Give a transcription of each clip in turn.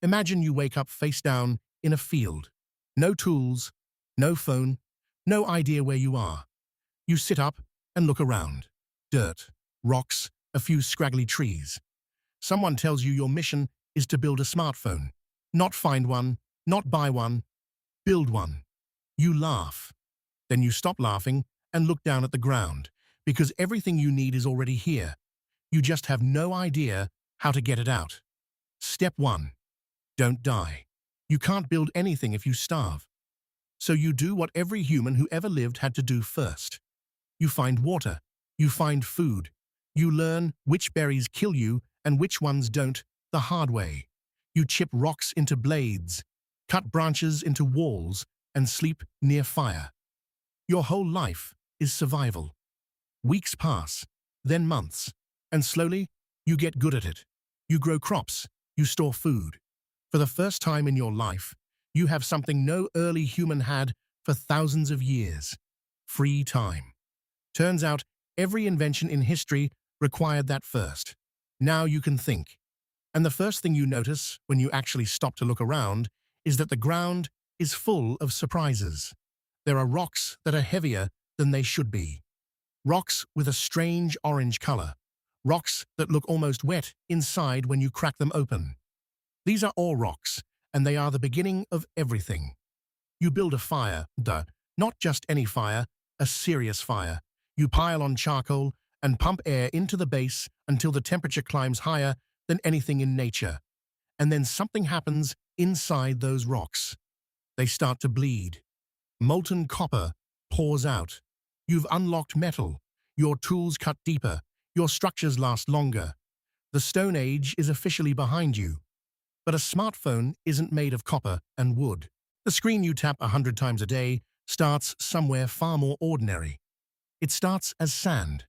Imagine you wake up face down in a field. No tools, no phone, no idea where you are. You sit up and look around. Dirt, rocks, a few scraggly trees. Someone tells you your mission is to build a smartphone. Not find one, not buy one, build one. You laugh. Then you stop laughing and look down at the ground, because everything you need is already here. You just have no idea how to get it out. Step 1. Don't die. You can't build anything if you starve. So you do what every human who ever lived had to do first. You find water. You find food. You learn which berries kill you and which ones don't the hard way. You chip rocks into blades, cut branches into walls, and sleep near fire. Your whole life is survival. Weeks pass, then months, and slowly you get good at it. You grow crops. You store food. For the first time in your life, you have something no early human had for thousands of years: free time. Turns out every invention in history required that first. Now you can think. And the first thing you notice when you actually stop to look around is that the ground is full of surprises. There are rocks that are heavier than they should be. Rocks with a strange orange color. Rocks that look almost wet inside when you crack them open. These are all rocks, and they are the beginning of everything. You build a fire, not just any fire, a serious fire. You pile on charcoal and pump air into the base until the temperature climbs higher than anything in nature. And then something happens inside those rocks. They start to bleed. Molten copper pours out. You've unlocked metal. Your tools cut deeper. Your structures last longer. The Stone Age is officially behind you. But a smartphone isn't made of copper and wood. The screen you tap 100 times a day starts somewhere far more ordinary. It starts as sand.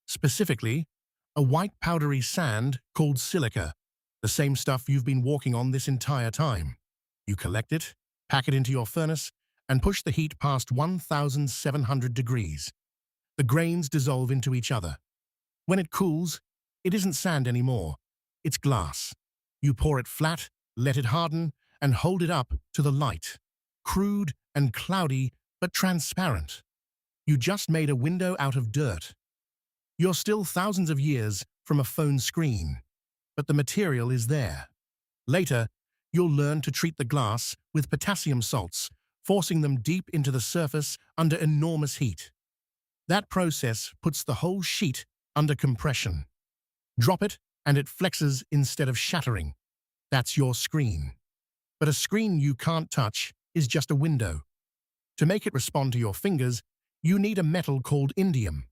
Specifically, a white powdery sand called silica, the same stuff you've been walking on this entire time. You collect it, pack it into your furnace, and push the heat past 1,700 degrees. The grains dissolve into each other. When it cools, it isn't sand anymore. It's glass. You pour it flat, let it harden, and hold it up to the light. Crude and cloudy, but transparent. You just made a window out of dirt. You're still thousands of years from a phone screen, but the material is there. Later, you'll learn to treat the glass with potassium salts, forcing them deep into the surface under enormous heat. That process puts the whole sheet under compression. Drop it, and it flexes instead of shattering. That's your screen. But a screen you can't touch is just a window. To make it respond to your fingers, you need a metal called indium,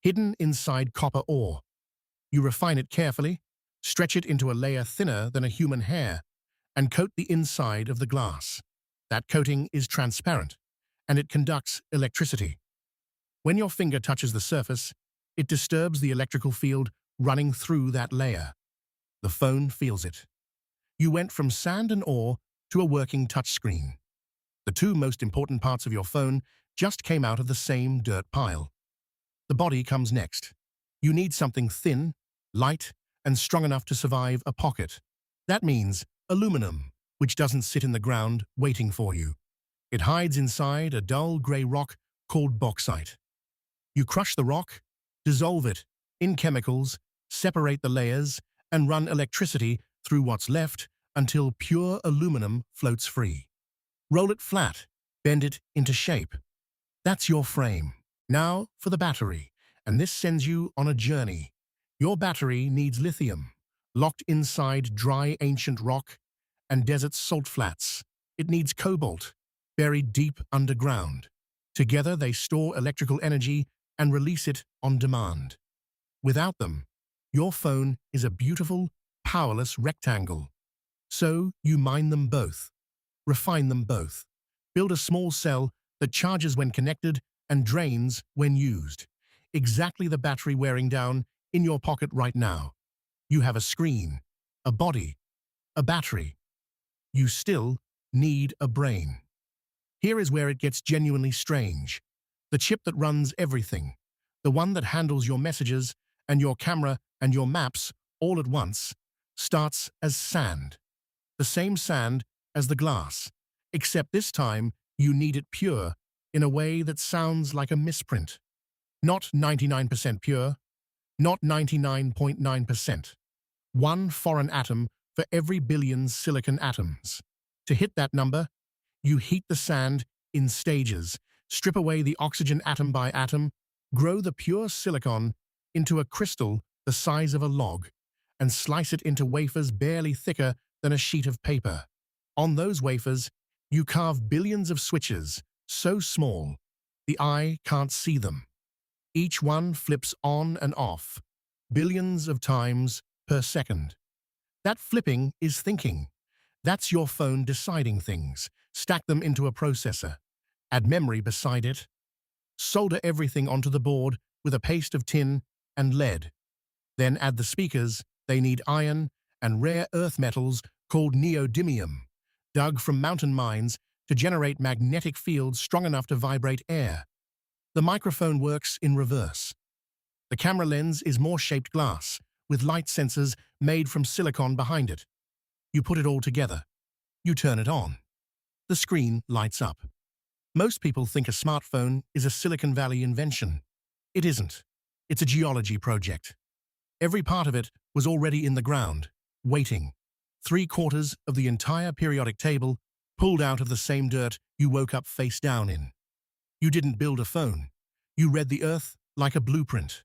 hidden inside copper ore. You refine it carefully, stretch it into a layer thinner than a human hair, and coat the inside of the glass. That coating is transparent, and it conducts electricity. When your finger touches the surface, it disturbs the electrical field running through that layer. The phone feels it. You went from sand and ore to a working touchscreen. The two most important parts of your phone just came out of the same dirt pile. The body comes next. You need something thin, light, and strong enough to survive a pocket. That means aluminum, which doesn't sit in the ground waiting for you. It hides inside a dull gray rock called bauxite. You crush the rock, dissolve it in chemicals, separate the layers, and run electricity through what's left until pure aluminum floats free. Roll it flat, bend it into shape. That's your frame. Now for the battery, and this sends you on a journey. Your battery needs lithium, locked inside dry ancient rock and desert salt flats. It needs cobalt, buried deep underground. Together they store electrical energy and release it on demand. Without them, your phone is a beautiful, powerless rectangle. So you mine them both, refine them both, build a small cell that charges when connected and drains when used. Exactly the battery wearing down in your pocket right now. You have a screen, a body, a battery. You still need a brain. Here is where it gets genuinely strange. The chip that runs everything, the one that handles your messages and your camera and your maps all at once, starts as sand. the same sand as the glass, except this time you need it pure in a way that sounds like a misprint. Not 99% pure, not 99.9%. One foreign atom for every billion silicon atoms. To hit that number, you heat the sand in stages, strip away the oxygen atom by atom, grow the pure silicon into a crystal the size of a log, and slice it into wafers barely thicker than a sheet of paper. On those wafers, you carve billions of switches, so small, the eye can't see them. Each one flips on and off, billions of times per second. That flipping is thinking. That's your phone deciding things. Stack them into a processor. Add memory beside it. Solder everything onto the board with a paste of tin and lead. Then add the speakers. They need iron and rare earth metals called neodymium, dug from mountain mines to generate magnetic fields strong enough to vibrate air. The microphone works in reverse. The camera lens is more shaped glass, with light sensors made from silicon behind it. You put it all together. You turn it on. The screen lights up. Most people think a smartphone is a Silicon Valley invention. It isn't. It's a geology project. Every part of it was already in the ground, waiting. 3/4 of the entire periodic table pulled out of the same dirt you woke up face down in. You didn't build a phone. You read the Earth like a blueprint.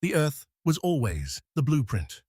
The Earth was always the blueprint.